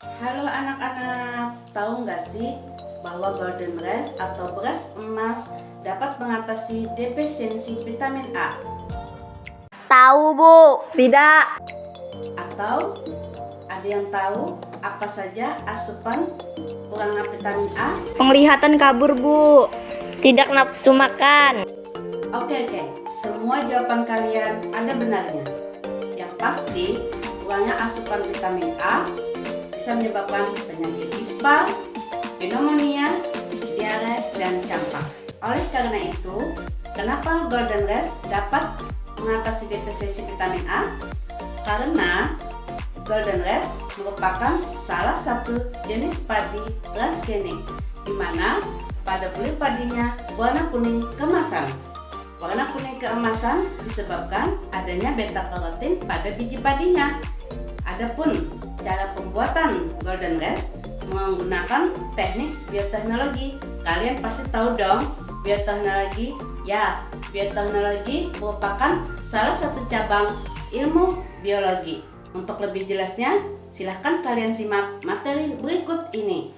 Halo anak-anak, tahu nggak sih bahwa golden rice atau beras emas dapat mengatasi defisiensi vitamin A? Tahu, Bu. Tidak. Atau ada yang tahu apa saja asupan kurangnya vitamin A? Penglihatan kabur, Bu. Tidak nafsu makan. Oke, semua jawaban kalian ada benarnya. Yang pasti, kurangnya asupan vitamin A bisa menyebabkan penyakit ispa, pneumonia, diare, dan campak. Oleh karena itu, kenapa golden rice dapat mengatasi defisiensi vitamin A? Karena golden rice merupakan salah satu jenis padi transgenik, di mana pada kulit padinya warna kuning keemasan. Warna kuning keemasan disebabkan adanya beta karotin pada biji padinya. Adapun cara pembuatan golden rice menggunakan teknik bioteknologi. Kalian pasti tahu dong bioteknologi. Ya, bioteknologi merupakan salah satu cabang ilmu biologi. Untuk lebih jelasnya, silahkan kalian simak materi berikut ini.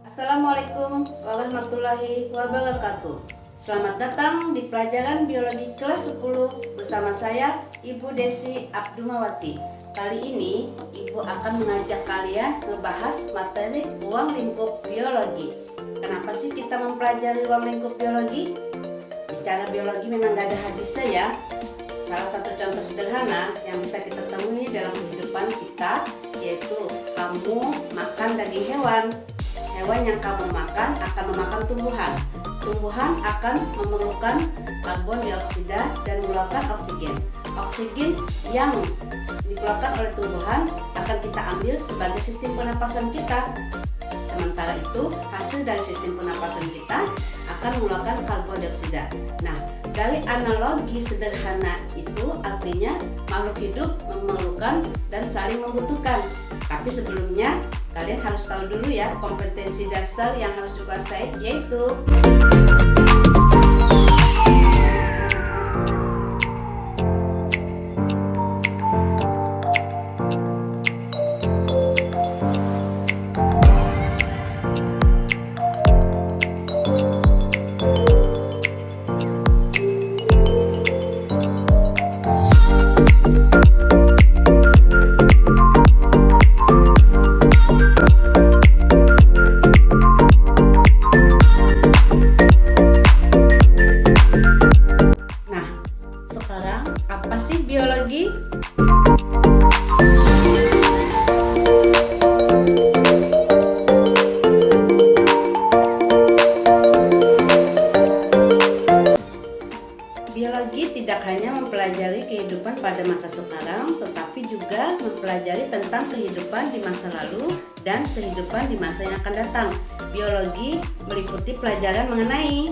Assalamualaikum warahmatullahi wabarakatuh. Selamat datang di pelajaran biologi kelas 10 bersama saya Ibu Desi Abdumawati. Kali ini Ibu akan mengajak kalian membahas materi ruang lingkup biologi. Kenapa sih kita mempelajari ruang lingkup biologi? Bicara biologi memang gak ada habisnya ya. Salah satu contoh sederhana yang bisa kita temui dalam kehidupan kita yaitu kamu makan daging hewan. Hewan yang kamu makan akan memakan tumbuhan. Tumbuhan akan memerlukan karbon dioksida dan mengeluarkan oksigen. Oksigen yang dikeluarkan oleh tumbuhan akan kita ambil sebagai sistem pernapasan kita. Sementara itu, hasil dari sistem pernapasan kita akan mengeluarkan karbon dioksida. Nah, dari analogi sederhana itu artinya makhluk hidup memerlukan dan saling membutuhkan. Tapi sebelumnya, kalian harus tahu dulu ya kompetensi dasar yang harus dikuasai, yaitu apa sih biologi? Biologi tidak hanya mempelajari kehidupan pada masa sekarang, tetapi juga mempelajari tentang kehidupan di masa lalu dan kehidupan di masa yang akan datang. Biologi meliputi pelajaran mengenai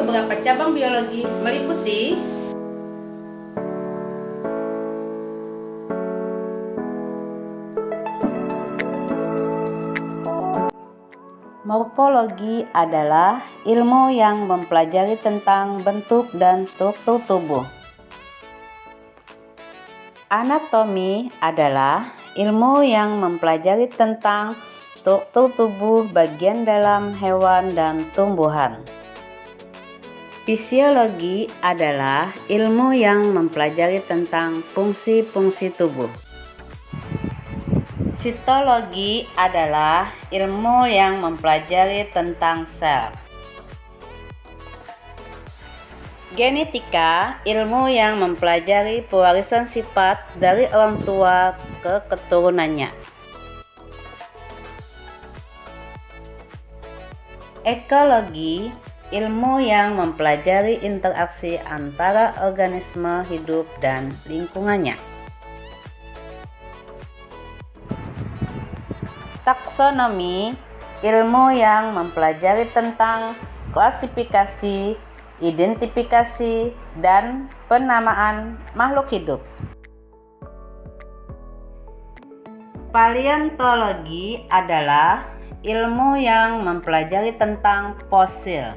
beberapa cabang biologi meliputi morfologi adalah ilmu yang mempelajari tentang bentuk dan struktur tubuh. Anatomi adalah ilmu yang mempelajari tentang struktur tubuh bagian dalam hewan dan tumbuhan. Fisiologi adalah ilmu yang mempelajari tentang fungsi-fungsi tubuh. Sitologi adalah ilmu yang mempelajari tentang sel. Genetika, ilmu yang mempelajari pewarisan sifat dari orang tua ke keturunannya. Ekologi, ilmu yang mempelajari interaksi antara organisme hidup dan lingkungannya. Taksonomi, ilmu yang mempelajari tentang klasifikasi, identifikasi, dan penamaan makhluk hidup. Paleontologi adalah ilmu yang mempelajari tentang fosil.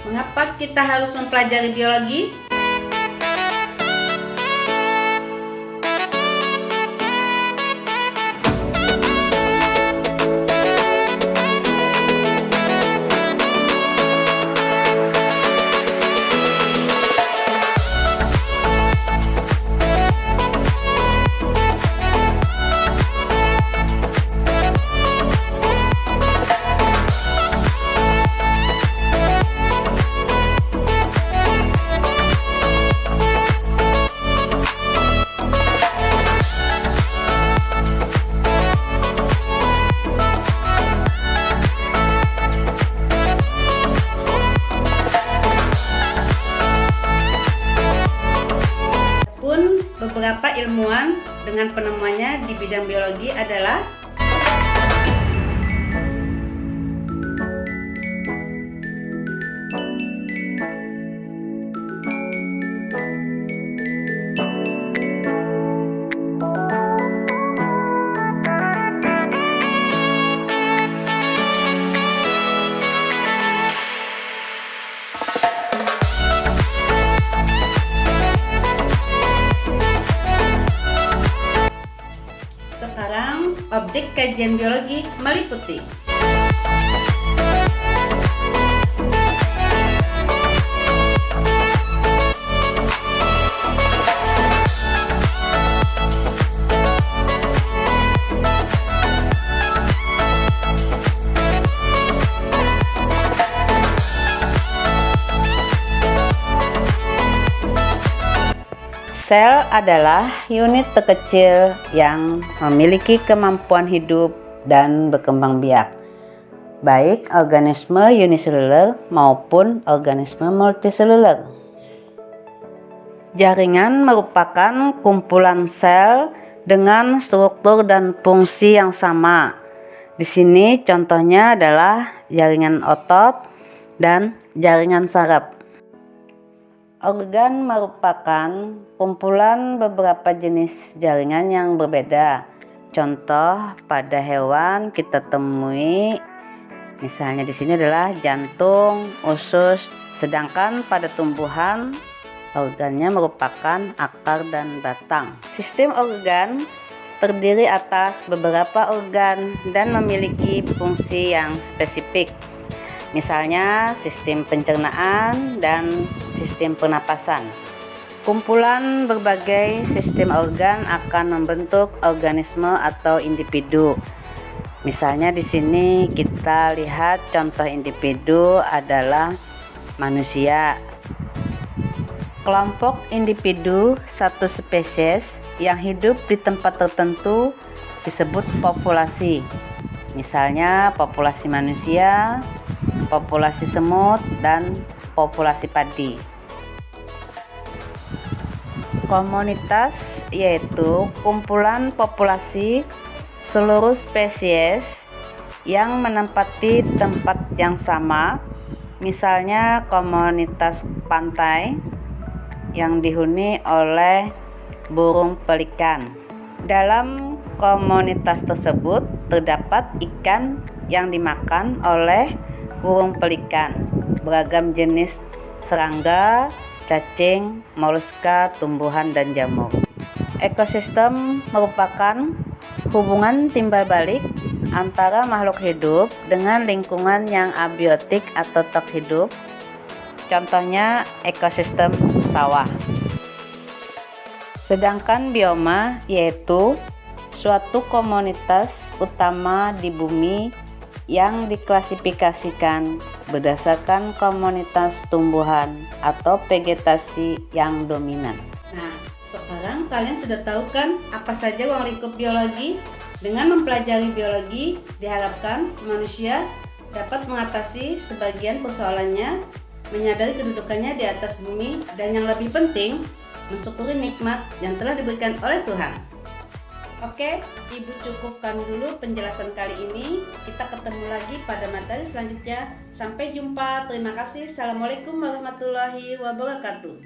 Mengapa kita harus mempelajari biologi? Beberapa ilmuwan dengan penemuannya di bidang biologi adalah objek kajian biologi meliputi sel adalah unit terkecil yang memiliki kemampuan hidup dan berkembang biak, baik organisme uniseluler maupun organisme multiseluler. Jaringan merupakan kumpulan sel dengan struktur dan fungsi yang sama. Di sini contohnya adalah jaringan otot dan jaringan saraf. Organ merupakan kumpulan beberapa jenis jaringan yang berbeda. Contoh pada hewan kita temui, misalnya di sini adalah jantung, usus, sedangkan pada tumbuhan organnya merupakan akar dan batang. Sistem organ terdiri atas beberapa organ dan memiliki fungsi yang spesifik. Misalnya sistem pencernaan dan sistem pernapasan. Kumpulan berbagai sistem organ akan membentuk organisme atau individu. Misalnya di sini kita lihat contoh individu adalah manusia. Kelompok individu satu spesies yang hidup di tempat tertentu disebut populasi. Misalnya populasi manusia, populasi semut, dan populasi padi. Komunitas yaitu kumpulan populasi seluruh spesies yang menempati tempat yang sama, misalnya komunitas pantai yang dihuni oleh burung pelikan. Dalam komunitas tersebut terdapat ikan yang dimakan oleh burung pelikan, beragam jenis serangga, cacing, moluska, tumbuhan, dan jamur. Ekosistem merupakan hubungan timbal balik antara makhluk hidup dengan lingkungan yang abiotik atau tetap hidup. Contohnya ekosistem sawah. Sedangkan bioma yaitu suatu komunitas utama di bumi yang diklasifikasikan berdasarkan komunitas tumbuhan atau vegetasi yang dominan. Nah, sekarang kalian sudah tahu kan apa saja ruang lingkup biologi? Dengan mempelajari biologi, diharapkan manusia dapat mengatasi sebagian persoalannya, menyadari kedudukannya di atas bumi, dan yang lebih penting, mensyukuri nikmat yang telah diberikan oleh Tuhan. Oke, Ibu cukupkan dulu penjelasan kali ini. Kita ketemu lagi pada materi selanjutnya. Sampai jumpa. Terima kasih. Assalamualaikum warahmatullahi wabarakatuh.